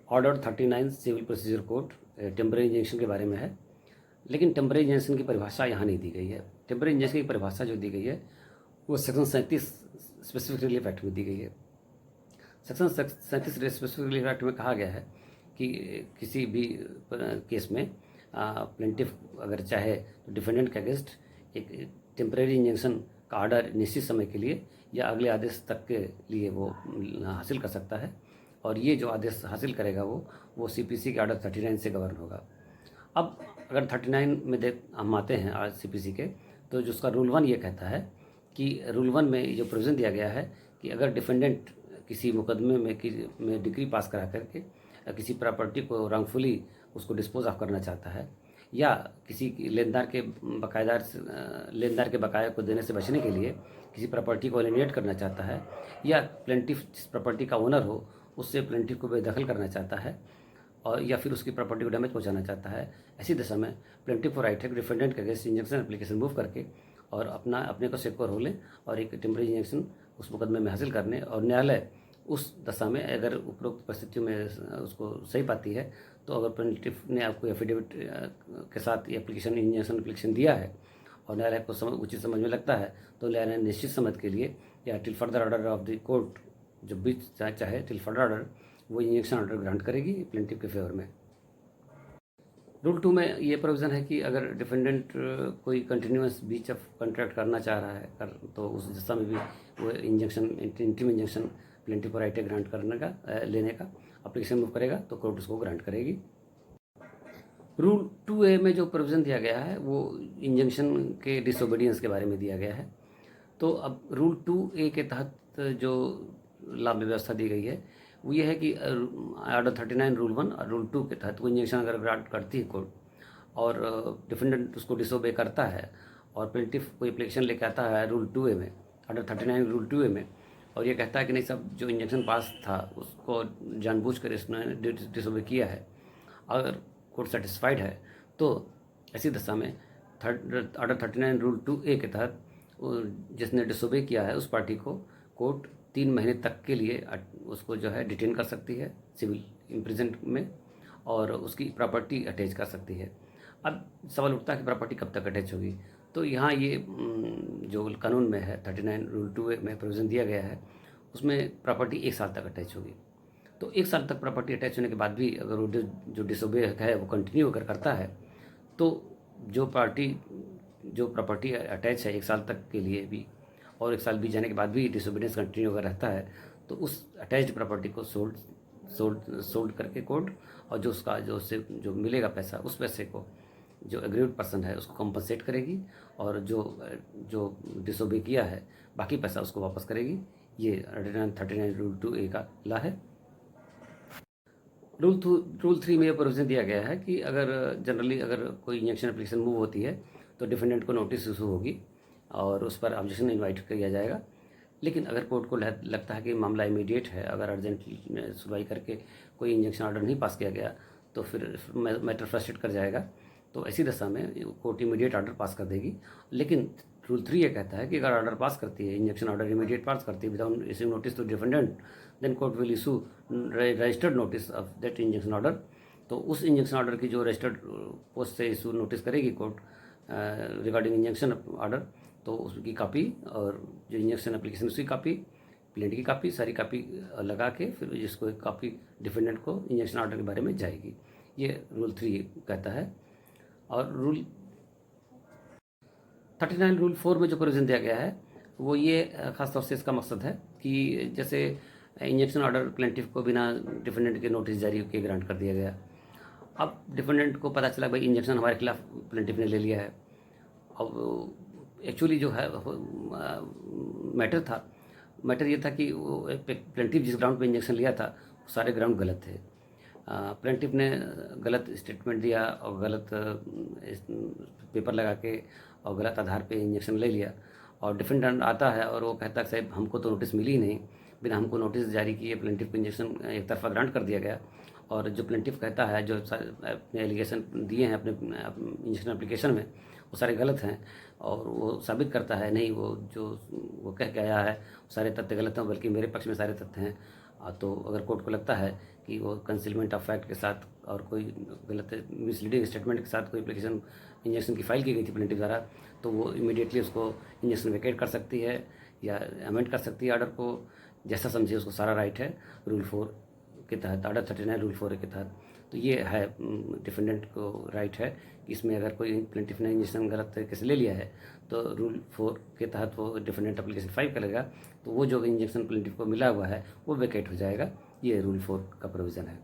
Order 39 civil procedure code temporary injection के बारे में है। लेकिन टेम्परेरी इंजेक्शन की परिभाषा यहाँ नहीं दी गई है। टेम्परेरी इंजेक्शन की परिभाषा जो दी गई है वो सेक्शन 37 स्पेसिफिक रिलीफ एक्ट में दी गई है। सेक्शन 37 स्पेसिफिक रिलीफ एक्ट में कहा गया है कि किसी भी केस में प्लेंटिफ अगर चाहे तो डिफेंडेंट के अगेंस्ट एक टेम्परेरी इंजेक्शन का ऑर्डर निश्चित समय के लिए या अगले आदेश तक के लिए वो हासिल कर सकता है, और ये जो आदेश हासिल करेगा वो सीपीसी के ऑर्डर 39 से गवर्न होगा। अब अगर 39 में हम आते हैं आज सीपीसी के, तो जो उसका रूल 1 ये कहता है कि रूल 1 में जो प्रोविज़न दिया गया है कि अगर डिफेंडेंट किसी मुकदमे में डिग्री पास करा करके किसी प्रॉपर्टी को रॉन्गफुली उसको डिस्पोज ऑफ करना चाहता है, या किसी लेनदार के बकाया को देने से बचने के लिए किसी प्रॉपर्टी को एलिमिनेट करना चाहता है, या प्लेंटिफ जिस प्रॉपर्टी का ओनर हो उससे प्लेंटिफ को बेदखल करना चाहता है, और या फिर उसकी प्रॉपर्टी को डैमेज पहुंचाना चाहता है, ऐसी दशा में प्लेंटिफ को राइट है डिफेंडेंट के अगेंस्ट इंजेक्शन एप्लीकेशन मूव करके और अपने को सिक्योर हो लें और एक टेम्परेरी इंजेक्शन उस मुकदमे में हासिल करने, और न्यायालय उस दशा में अगर उपरोक्त परिस्थितियों में उसको सही पाती है तो अगर प्लेंटिफ ने आपको एफिडेविट के साथ एप्लीकेशन इंजेक्शन एप्लीकेशन दिया है और न्यायालय को उचित समझ में लगता है तो न्यायालय निश्चित समय के लिए या till further order of the court जो भी चाहे टिल फर्दर ऑर्डर वो इंजेक्शन ऑर्डर ग्रांट करेगी प्लेंटिफ के फेवर में। रूल 2 में ये प्रोविज़न है कि अगर डिफेंडेंट कोई कंटिन्यूस ब्रीच ऑफ कॉन्ट्रैक्ट करना चाह रहा है तो उस दशा में भी वो इंटीम इंजेक्शन प्लेंटिफ को राइट ग्रांट करने का लेने का एप्लीकेशन मूव करेगा तो कोर्ट उसको ग्रांट करेगी। रूल 2A में जो प्रोविज़न दिया गया है वो इंजंक्शन के डिसोबीडियंस के बारे में दिया गया है। तो अब रूल 2A के तहत जो लाभ व्यवस्था दी गई है वो ये है कि ऑर्डर 39 रूल 1 और रूल 2 के तहत वो इंजेक्शन अगर ग्रांट करती है कोर्ट और डिफेंडेंट उसको डिसोबे करता है और प्लेंटिफ कोई एप्लीकेशन लेके आता है रूल 2A में, ऑर्डर 39 रूल 2A में, और ये कहता है कि नहीं सब जो इंजेक्शन पास था उसको जानबूझकर इसने डिसोबे किया है, अगर कोर्ट सेटिस्फाइड है तो ऐसी दशा में ऑर्डर 39 रूल 2A के तहत जिसने डिसोबे किया है उस पार्टी को कोर्ट 3 महीने तक के लिए उसको जो है डिटेन कर सकती है सिविल इम्प्रिजनमेंट में, और उसकी प्रॉपर्टी अटैच कर सकती है। अब सवाल उठता है कि प्रॉपर्टी कब तक अटैच होगी, तो यहाँ ये जो कानून में है 39 रूल 2A में प्रोविज़न दिया गया है उसमें प्रॉपर्टी 1 साल तक अटैच होगी। तो 1 साल तक प्रॉपर्टी अटैच होने के बाद भी अगर वो जो डिसोबे है वो कंटिन्यू अगर करता है तो जो प्रॉपर्टी अटैच है 1 साल तक के लिए भी और 1 साल बीत जाने के बाद भी डिसोबीडियंस कंटिन्यू अगर रहता है तो उस अटैच्ड प्रॉपर्टी को सोल्ड करके कोर्ट और जो उसका जो मिलेगा पैसा उस पैसे को जो एग्रीड पर्सन है उसको कॉम्पनसेट करेगी, और जो डिसोबे किया है बाकी पैसा उसको वापस करेगी। ये 39 रूल 2A का ला है। रूल 3 में यह प्रोविजन दिया गया है कि अगर जनरली अगर कोई इंजेक्शन एप्लीकेशन मूव होती है तो डिफेंडेंट को नोटिस इशू होगी और उस पर ऑब्जेक्शन इन्वाइट किया जाएगा। लेकिन अगर कोर्ट को लगता है कि मामला इमीडिएट है, अगर अर्जेंटली सुनवाई करके कोई इंजेक्शन ऑर्डर नहीं पास किया गया तो फिर मैटर फ्रस्ट्रेट कर जाएगा, तो ऐसी दशा में कोर्ट इमीडिएट ऑर्डर पास कर देगी। लेकिन रूल 3 ये कहता है कि अगर ऑर्डर पास करती है, इंजेक्शन ऑर्डर इमीडिएट पास करती है without issuing notice to defendant, then court will issue registered notice of that injection order. तो उस इंजेक्शन ऑर्डर की जो रजिस्टर्ड पोस्ट से इशू नोटिस करेगी कोर्ट रिगार्डिंग इंजेक्शन ऑर्डर, तो उसकी कापी और जो इंजेक्शन एप्लीकेशन उसकी कापी, प्लेंट की कापी, सारी कापी लगा के फिर जिसको एक कापी डिफेंडेंट को इंजेक्शन ऑर्डर के बारे में जाएगी। ये रूल 3 कहता है। और रूल 39 रूल 4 में जो प्रोविजन दिया गया है वो ये खासतौर से इसका मकसद है कि जैसे इंजेक्शन ऑर्डर प्लेंटिफ को बिना डिफेंडेंट के नोटिस जारी किए ग्रांट कर दिया गया। अब डिफेंडेंट को पता चला भाई इंजेक्शन हमारे खिलाफ प्लेंटिफ ने ले लिया है। अब एक्चुअली जो है मैटर ये था कि वो प्लेंटिफ जिस ग्राउंड पे इंजेक्शन लिया था वो सारे ग्राउंड गलत थे। प्लेंटिफ ने गलत स्टेटमेंट दिया और गलत पेपर लगा के और गलत आधार पे इंजेक्शन ले लिया, और डिफेंडेंट आता है और वो कहता है साहब हमको तो नोटिस मिली ही नहीं, बिना हमको नोटिस जारी किए प्लेंटिफ को इंजेक्शन एक तरफा ग्रांट कर दिया गया। और जो प्लेंटिफ कहता है जो अपने एलिगेशन दिए हैं अपने इंजेक्शन एप्लीकेशन में वो सारे गलत हैं, और वो साबित करता है नहीं वो कह के आया है सारे तथ्य गलत हैं, बल्कि मेरे पक्ष में सारे तथ्य हैं। तो अगर कोर्ट को लगता है कि वो कंसीलमेंट ऑफ फैक्ट के साथ और कोई गलत मिसलीडिंग स्टेटमेंट के साथ कोई एप्लीकेशन इंजेक्शन की फाइल की गई थी प्लेंटिफ द्वारा, तो वो इमीडिएटली उसको इंजेक्शन वेकेट कर सकती है या अमेंड कर सकती है ऑर्डर को, जैसा समझे उसको सारा राइट है रूल 4 के तहत, ऑर्डर 39 रूल 4 के तहत। तो ये है डिफेंडेंट को राइट है कि इसमें अगर कोई प्लेंटिफ ने इंजेक्शन गलत तरीके से ले लिया है तो रूल 4 के तहत वो डिफेंडेंट एप्लीकेशन फाइल करेगा, तो वो जो इंजेक्शन प्लेंटिफ को मिला हुआ है वो वेकेट हो जाएगा। ये रूल 4 का प्रोविज़न है।